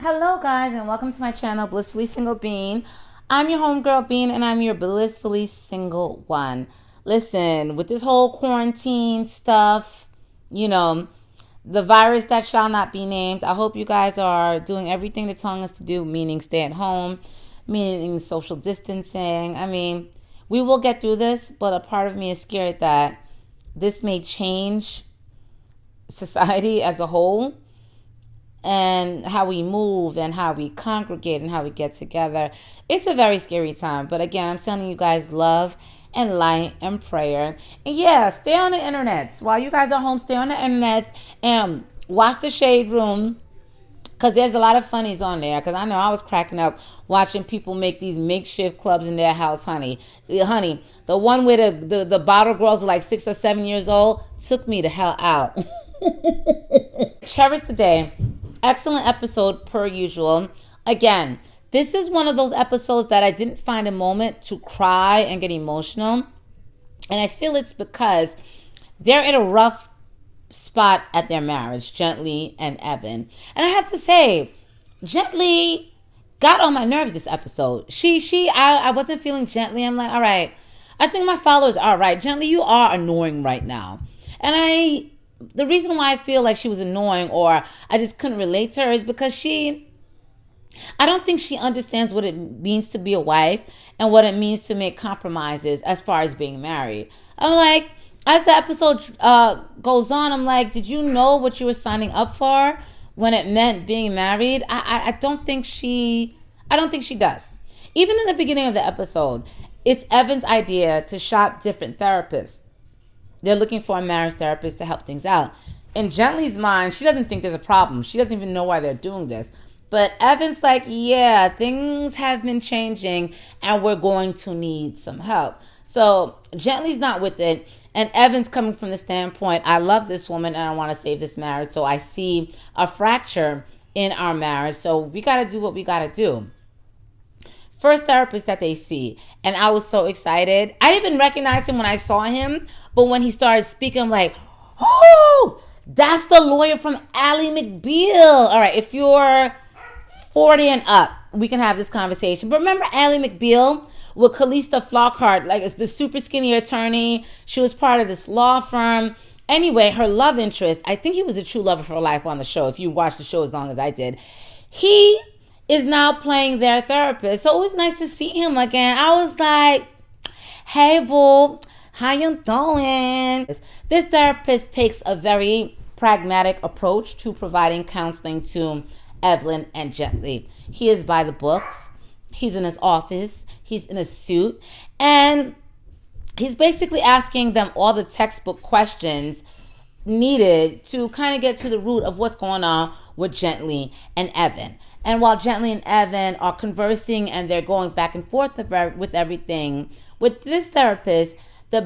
Hello, guys, and welcome to my channel, Blissfully Single Bean. I'm your homegirl, Bean, and I'm your blissfully single one. Listen, with this whole quarantine stuff, you know, the virus that shall not be named, I hope you guys are doing everything they're telling us to do, meaning stay at home, meaning social distancing. I mean, we will get through this, but a part of me is scared that this may change society as a whole and how we move and how we congregate and how we get together. It's a very scary time. But again, I'm sending you guys love and light and prayer. And yeah, stay on the internets. While you guys are home, stay on the internets and watch the Shade Room. Because there's a lot of funnies on there. Because I know I was cracking up watching people make these makeshift clubs in their house, honey. Honey, the one where the bottle girls were like 6 or 7 years old took me the hell out. Cherish today. Excellent episode per usual. Again, this is one of those episodes that I didn't find a moment to cry and get emotional. And I feel it's because they're in a rough spot at their marriage, Gently and Evan. And I have to say, Gently got on my nerves this episode. I wasn't feeling Gently. I'm like, all right, I think my followers are right. Gently, you are annoying right now. And the reason why I feel like she was annoying or I just couldn't relate to her is because I don't think she understands what it means to be a wife and what it means to make compromises as far as being married. I'm like, as the episode goes on, I'm like, did you know what you were signing up for when it meant being married? I don't think she does. Even in the beginning of the episode, it's Evan's idea to shop different therapists. They're looking for a marriage therapist to help things out. In Gently's mind, she doesn't think there's a problem. She doesn't even know why they're doing this. But Evan's like, yeah, things have been changing and we're going to need some help. So Gently's not with it. And Evan's coming from the standpoint, I love this woman and I want to save this marriage. So I see a fracture in our marriage. So we got to do what we got to do. First therapist that they see. And I was so excited. I didn't even recognize him when I saw him. But when he started speaking, I'm like, oh, that's the lawyer from Ally McBeal. All right, if you're 40 and up, we can have this conversation. But remember Ally McBeal with Calista Flockhart, like it's the super skinny attorney. She was part of this law firm. Anyway, her love interest, I think he was the true love of her life on the show, if you watched the show as long as I did. He is now playing their therapist. So it was nice to see him again. I was like, hey, boo, how you doing? This therapist takes a very pragmatic approach to providing counseling to Evelyn and Gently. He is by the books. He's in his office. He's in a suit. And he's basically asking them all the textbook questions needed to kind of get to the root of what's going on with Gently and Evan. And while Gently and Evan are conversing and they're going back and forth with everything, with this therapist, the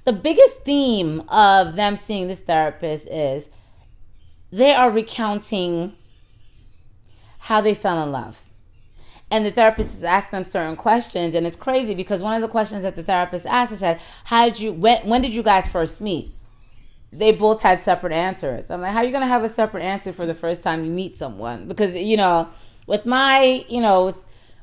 biggest theme of them seeing this therapist is they are recounting how they fell in love. And the therapist is asking them certain questions, and it's crazy because one of the questions that the therapist asked, I said, when did you guys first meet? They both had separate answers. I'm like, how are you going to have a separate answer for the first time you meet someone? Because, with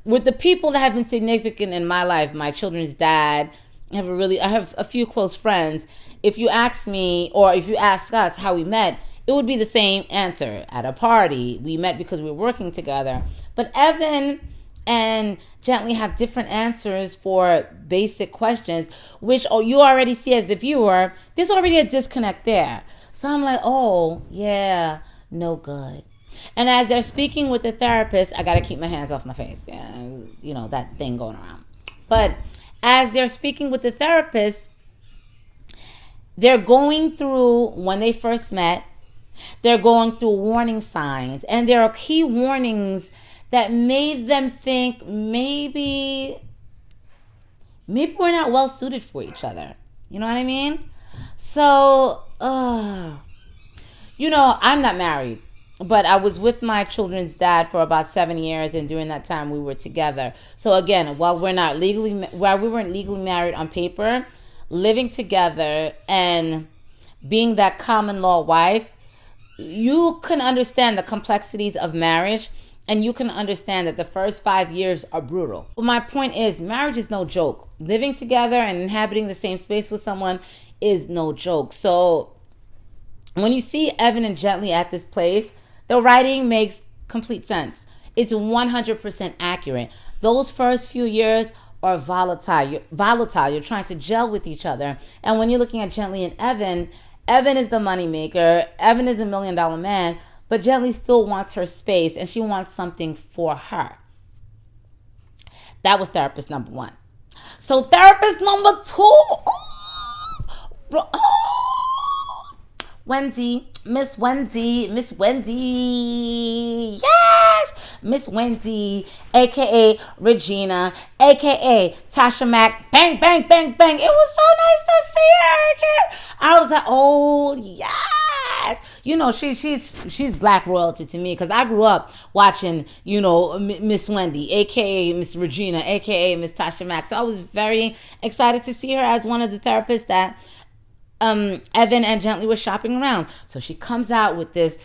with the people that have been significant in my life, my children's dad, I have a few close friends. If you ask me or if you ask us how we met, it would be the same answer. At a party, we met because we were working together. But Evan and Gently have different answers for basic questions, which you already see as the viewer, there's already a disconnect there. So I'm like, oh, yeah, no good. And as they're speaking with the therapist, I got to keep my hands off my face. Yeah, that thing going around. But as they're speaking with the therapist, they're going through when they first met, they're going through warning signs. And there are key warnings that made them think maybe we're not well suited for each other. You know what I mean? So, I'm not married, but I was with my children's dad for about 7 years, and during that time we were together. So again, while we weren't legally married on paper, living together and being that common law wife, you can understand the complexities of marriage, and you can understand that the first 5 years are brutal. But my point is, marriage is no joke. Living together and inhabiting the same space with someone is no joke. So when you see Evan and Gently at this place, the writing makes complete sense. It's 100% accurate. Those first few years are volatile. You're trying to gel with each other. And when you're looking at Gently and Evan, Evan is the moneymaker. Evan is $1 million man, but Gently still wants her space and she wants something for her. That was therapist number one. So therapist number two. Wendy, Miss Wendy, Miss Wendy, yes, Miss Wendy, aka Regina, aka Tasha Mack, bang, bang, bang, bang. It was so nice to see her again. I was like, oh yes, you know she's black royalty to me because I grew up watching, you know, Miss Wendy, aka Miss Regina, aka Miss Tasha Mack. So I was very excited to see her as one of the therapists that Evan and Gently was shopping around. So she comes out with this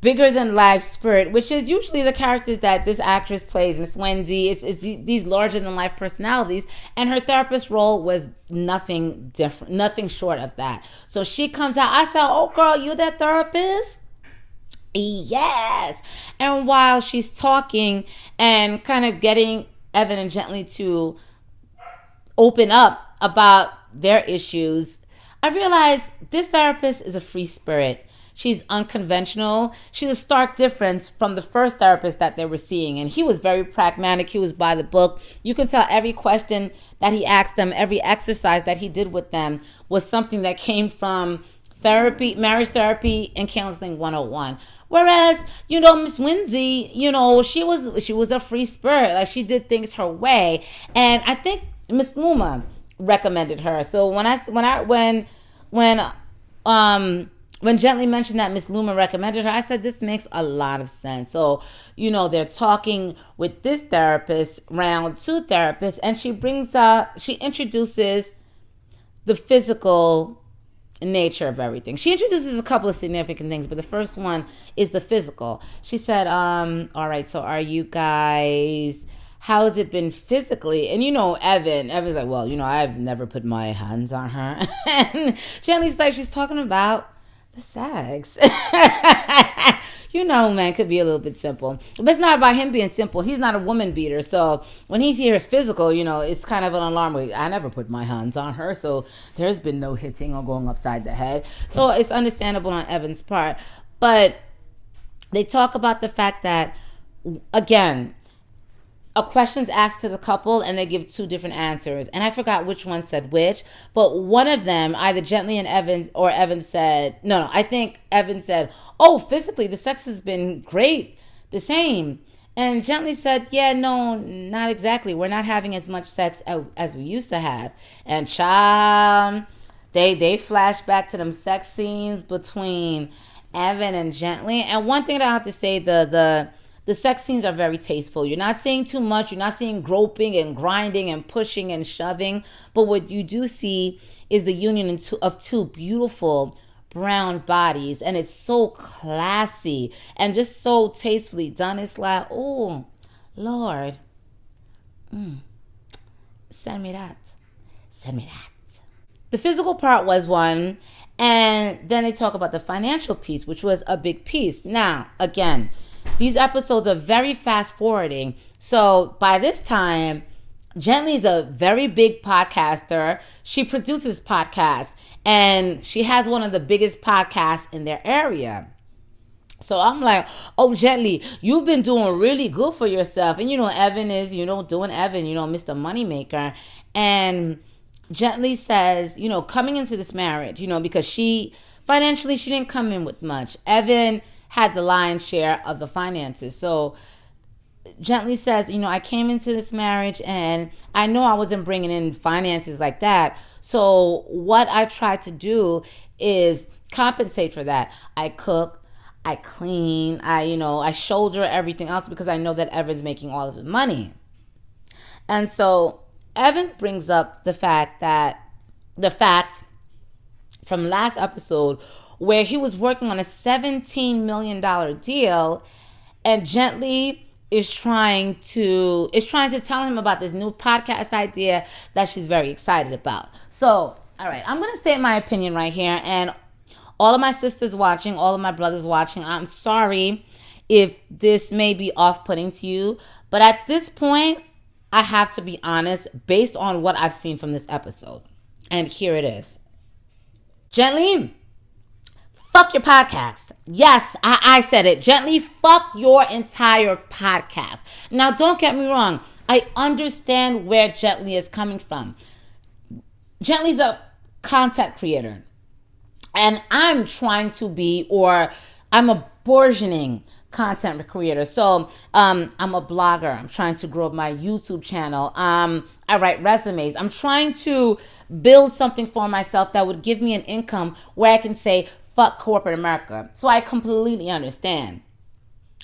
bigger than life spirit, which is usually the characters that this actress plays, Miss Wendy. It's these larger than life personalities, and her therapist role was nothing different, nothing short of that. So she comes out. I said, "Oh, girl, you that therapist?" Yes. And while she's talking and kind of getting Evan and Gently to open up about their issues, I realized this therapist is a free spirit. She's unconventional. She's a stark difference from the first therapist that they were seeing. And he was very pragmatic. He was by the book. You can tell every question that he asked them, every exercise that he did with them was something that came from therapy, marriage therapy, and counseling 101. Whereas, you know, Miss Wendy, you know, she was a free spirit. Like, she did things her way. And I think Miss Luma recommended her. So when Gently mentioned that Miss Luma recommended her, I said, this makes a lot of sense. So, you know, they're talking with this therapist, round two therapist, and she introduces the physical nature of everything. She introduces a couple of significant things, but the first one is the physical. She said, all right, so are you guys, how has it been physically? And you know, Evan's like, well, you know, I've never put my hands on her. And Gently's like, she's talking about the sex. You know, man, could be a little bit simple. But it's not about him being simple. He's not a woman beater. So when he hears physical, you know, it's kind of an alarm. I never put my hands on her. So there's been no hitting or going upside the head. So it's understandable on Evan's part. But they talk about the fact that, again, a question's asked to the couple and they give two different answers. And I forgot which one said which, but one of them, either Gently and Evan, or Evan said, no, I think Evan said, oh, physically, the sex has been great, the same. And Gently said, yeah, no, not exactly. We're not having as much sex as we used to have. And they flash back to them sex scenes between Evan and Gently. And one thing that I have to say, the sex scenes are very tasteful. You're not seeing too much. You're not seeing groping and grinding and pushing and shoving. But what you do see is the union of two beautiful brown bodies. And it's so classy and just so tastefully done. It's like, oh, Lord, send me that. Send me that. The physical part was one. And then they talk about the financial piece, which was a big piece. Now, again, these episodes are very fast forwarding. So by this time, Gently is a very big podcaster. She produces podcasts and she has one of the biggest podcasts in their area. So I'm like, oh, Gently, you've been doing really good for yourself. And, you know, Evan is, you know, doing Evan, you know, Mr. Moneymaker. And Gently says, you know, coming into this marriage, you know, because financially, she didn't come in with much. Evan had the lion's share of the finances. So Gently says, you know, I came into this marriage and I know I wasn't bringing in finances like that. So what I tried to do is compensate for that. I cook, I clean, I shoulder everything else because I know that Evan's making all of the money. And so Evan brings up the fact from last episode where he was working on a $17 million deal, and Gently is trying to tell him about this new podcast idea that she's very excited about. So, all right, I'm gonna say my opinion right here, and all of my sisters watching, all of my brothers watching, I'm sorry if this may be off-putting to you, but at this point, I have to be honest based on what I've seen from this episode. And here it is. Gently, fuck your podcast. Yes, I said it. Gently, fuck your entire podcast. Now, don't get me wrong. I understand where Gently is coming from. Gently's a content creator. And I'm trying to be, or I'm a burgeoning content creator. So I'm a blogger. I'm trying to grow my YouTube channel. I write resumes. I'm trying to build something for myself that would give me an income where I can say, fuck corporate America. So I completely understand.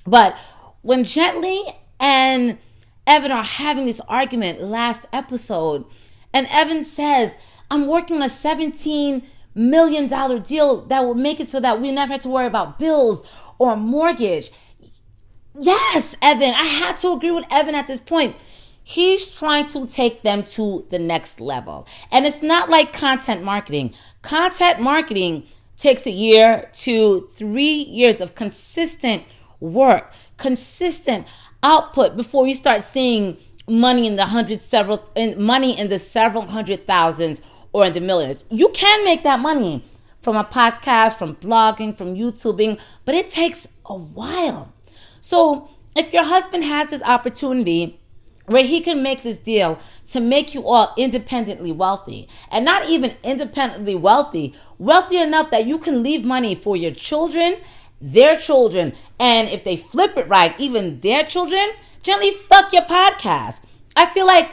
But when Gently and Evan are having this argument last episode, and Evan says, I'm working on a $17 million deal that will make it so that we never have to worry about bills or mortgage. Yes, Evan, I had to agree with Evan at this point. He's trying to take them to the next level. And it's not like content marketing. Content marketing takes a year to 3 years of consistent work, consistent output before you start seeing money in the several hundred thousands or in the millions. You can make that money from a podcast, from blogging, from YouTubing, but it takes a while. So if your husband has this opportunity where he can make this deal to make you all independently wealthy, and not even independently wealthy, wealthy enough that you can leave money for your children, their children, and if they flip it right, even their children, Gently, fuck your podcast. I feel like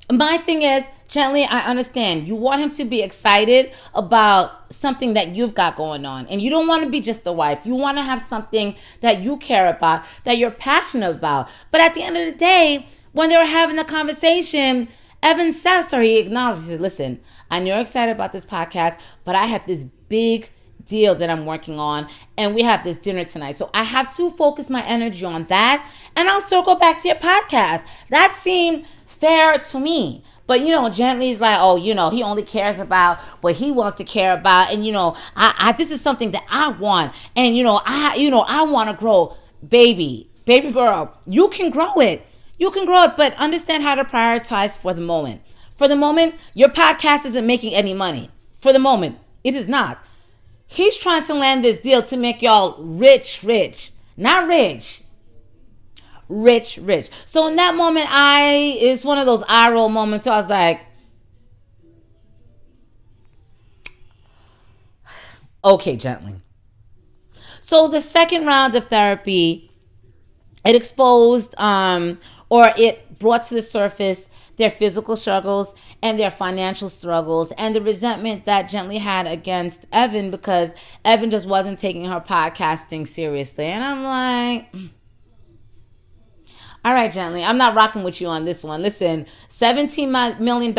my thing is, Gently, I understand. You want him to be excited about something that you've got going on. And you don't want to be just the wife. You want to have something that you care about, that you're passionate about. But at the end of the day, when they were having the conversation, Evan says to her, he acknowledges, he says, listen, I know you're excited about this podcast, but I have this big deal that I'm working on, and we have this dinner tonight. So I have to focus my energy on that, and I'll circle back to your podcast. That seemed fair to me. But, Gently's like, oh, he only cares about what he wants to care about. And, I this is something that I want. And, I want to grow. Baby girl, you can grow it. You can grow it, but understand how to prioritize for the moment. For the moment, your podcast isn't making any money. For the moment, it is not. He's trying to land this deal to make y'all rich. Not rich. Rich. So in that moment, it's one of those eye roll moments. So I was like, okay, Gently. So the second round of therapy, it exposed or it brought to the surface their physical struggles and their financial struggles and the resentment that Gently had against Evan because Evan just wasn't taking her podcasting seriously. And I'm like, all right, Gently, I'm not rocking with you on this one. Listen, $17 million,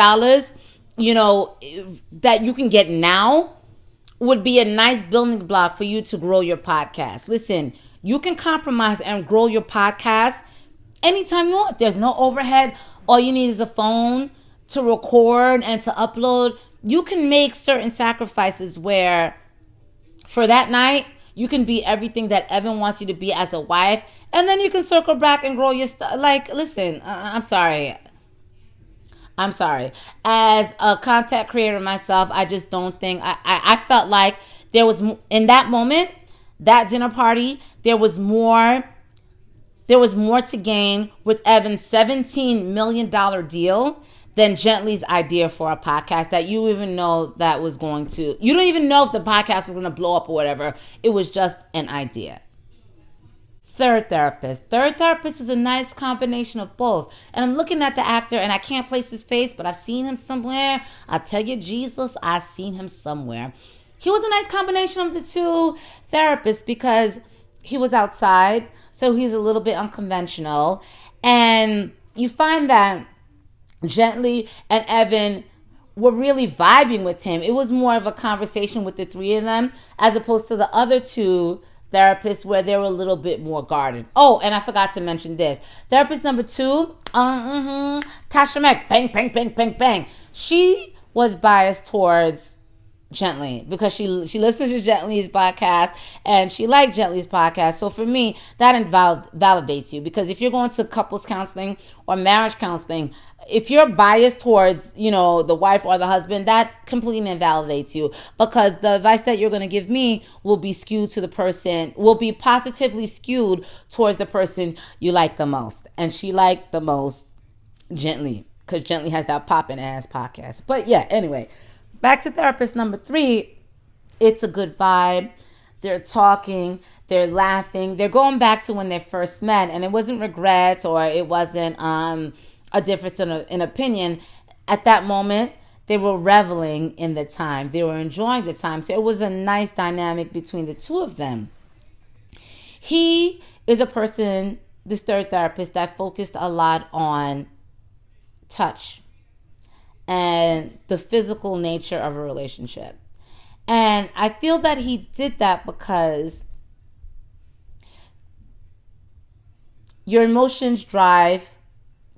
that you can get now would be a nice building block for you to grow your podcast. Listen, you can compromise and grow your podcast anytime you want. There's no overhead. All you need is a phone to record and to upload. You can make certain sacrifices where for that night, you can be everything that Evan wants you to be as a wife. And then you can circle back and grow your stuff. Like, listen, I'm sorry. As a content creator myself, I just don't think, I felt like there was, in that moment, that dinner party, there was more to gain with Evan's $17 million deal than Gently's idea for a podcast that you even know that was going to, you don't even know if the podcast was going to blow up or whatever. It was just an idea. Third therapist was a nice combination of both. And I'm looking at the actor and I can't place his face, but I've seen him somewhere. I tell you, Jesus, I've seen him somewhere. He was a nice combination of the two therapists because he was outside, so he's a little bit unconventional. And you find that Gently and Evan were really vibing with him. It was more of a conversation with the three of them as opposed to the other two therapists where they were a little bit more guarded. Oh, and I forgot to mention this. Therapist number two, Tasha Mack, bang, bang, bang, bang, bang. She was biased towards Gently because she listens to Gently's podcast and she liked Gently's podcast. So for me, that validates you, because if you're going to couples counseling or marriage counseling, if you're biased towards, the wife or the husband, that completely invalidates you, because the advice that you're going to give me will be positively skewed towards the person you like the most. And she liked the most Gently, because Gently has that poppin' ass podcast. But yeah, anyway, back to therapist number three. It's a good vibe. They're talking, they're laughing, they're going back to when they first met, and it wasn't regrets or it wasn't a difference in opinion. At that moment, they were reveling in the time. They were enjoying the time. So it was a nice dynamic between the two of them. He is a person, this third therapist, that focused a lot on touch and the physical nature of a relationship. And I feel that he did that because your emotions drive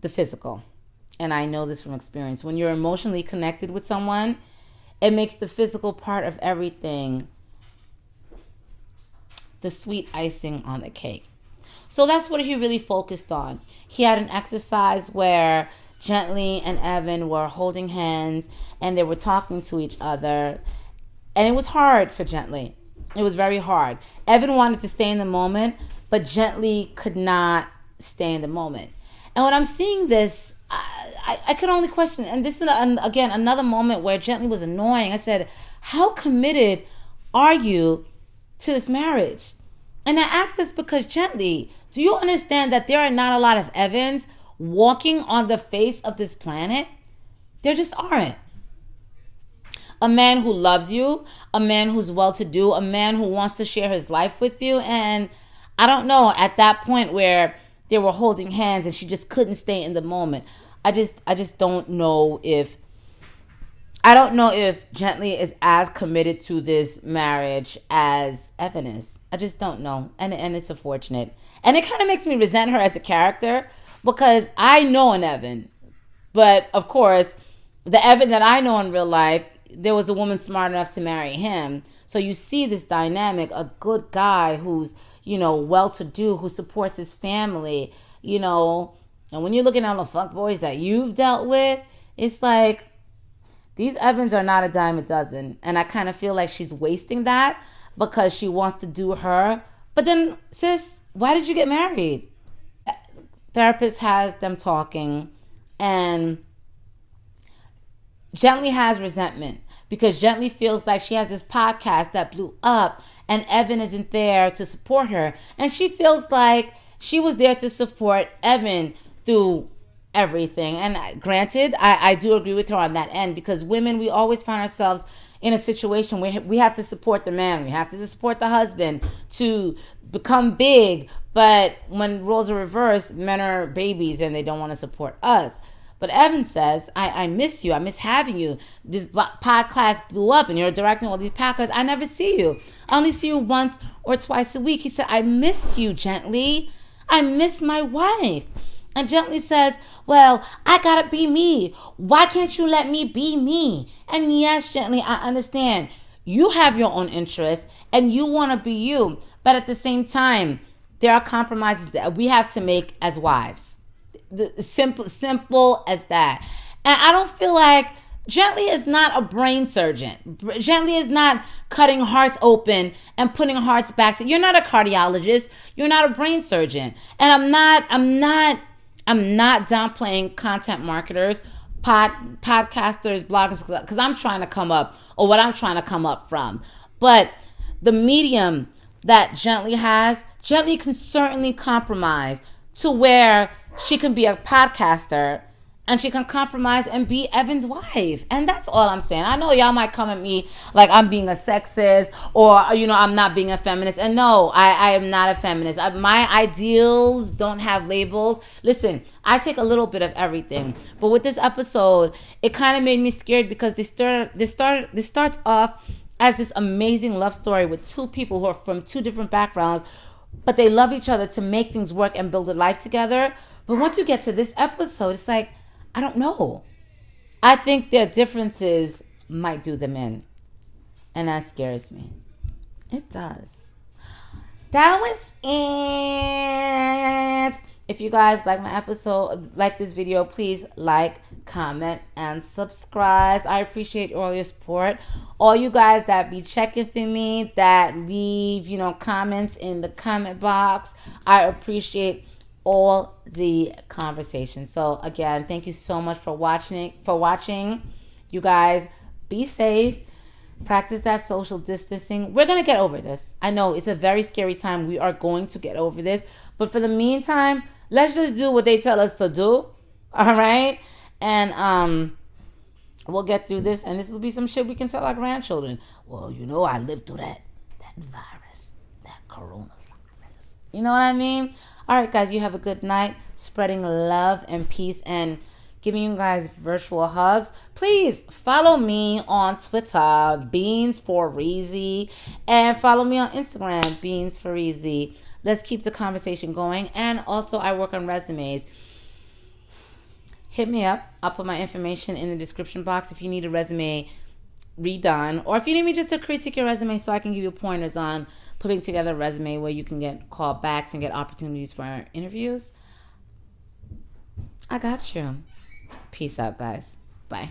the physical. And I know this from experience. When you're emotionally connected with someone, it makes the physical part of everything the sweet icing on the cake. So that's what he really focused on. He had an exercise where Gently and Evan were holding hands and they were talking to each other. And it was hard for Gently. It was very hard. Evan wanted to stay in the moment, but Gently could not stay in the moment. And when I'm seeing this, I could only question. And this is, again, another moment where Gently was annoying. I said, how committed are you to this marriage? And I asked this because, Gently, do you understand that there are not a lot of Evans walking on the face of this planet? There just aren't. A man who loves you, a man who's well-to-do, a man who wants to share his life with you. And I don't know, at that point where they were holding hands and she just couldn't stay in the moment, I just don't know if Gently is as committed to this marriage as Evan is. I just don't know. And it's unfortunate. And it kind of makes me resent her as a character, because I know an Evan. But of course, the Evan that I know in real life, there was a woman smart enough to marry him. So you see this dynamic, a good guy who's, well-to-do, who supports his family, and when you're looking at the fuckboys that you've dealt with, it's like, these Evans are not a dime a dozen. And I kind of feel like she's wasting that because she wants to do her. But then, sis, why did you get married? Therapist has them talking, and Gently has resentment because Gently feels like she has this podcast that blew up and Evan isn't there to support her. And she feels like she was there to support Evan through everything. And granted, I do agree with her on that end, because women, we always find ourselves in a situation where we have to support the man, we have to support the husband to become big. But when roles are reversed, men are babies and they don't want to support us. But Evan says, I miss you. I miss having you. This podcast blew up and you're directing all these podcasts. I never see you. I only see you once or twice a week. He said, I miss you, Gently. I miss my wife. And Gently says, well, I gotta be me. Why can't you let me be me? And yes, Gently, I understand. You have your own interests and you want to be you. But at the same time, there are compromises that we have to make as wives. Simple as that. And I don't feel like Gently is not a brain surgeon. Gently is not cutting hearts open and putting hearts back. You're not a cardiologist. You're not a brain surgeon. And I'm not downplaying content marketers, podcasters, bloggers, because I'm trying to come up, or what I'm trying to come up from. But the medium that Gently has, Gently can certainly compromise to where she can be a podcaster and she can compromise and be Evan's wife. And that's all I'm saying. I know y'all might come at me like I'm being a sexist, or I'm not being a feminist. And no, I am not a feminist. My ideals don't have labels. Listen, I take a little bit of everything. But with this episode, it kind of made me scared because this starts off as this amazing love story with two people who are from two different backgrounds, but they love each other to make things work and build a life together. But once you get to this episode, it's like, I don't know. I think their differences might do them in. And that scares me. It does. That was it. If you guys like my episode, like this video, please like, comment, and subscribe. I appreciate all your support. All you guys that be checking for me, that leave, comments in the comment box. I appreciate all the conversation. So again, thank you so much for watching. You guys, be safe. Practice that social distancing. We're gonna get over this. I know it's a very scary time. We are going to get over this. But for the meantime, let's just do what they tell us to do. All right? And we'll get through this, and this will be some shit we can tell our grandchildren. Well, I lived through that virus, that coronavirus. You know what I mean? All right, guys, you have a good night. Spreading love and peace and giving you guys virtual hugs. Please follow me on Twitter, Beans for Reezy, and follow me on Instagram, Beans for Reezy. Let's keep the conversation going. And also, I work on resumes. Hit me up. I'll put my information in the description box if you need a resume redone, or if you need me just to critique your resume so I can give you pointers on putting together a resume where you can get callbacks and get opportunities for interviews. I got you. Peace out, guys. Bye.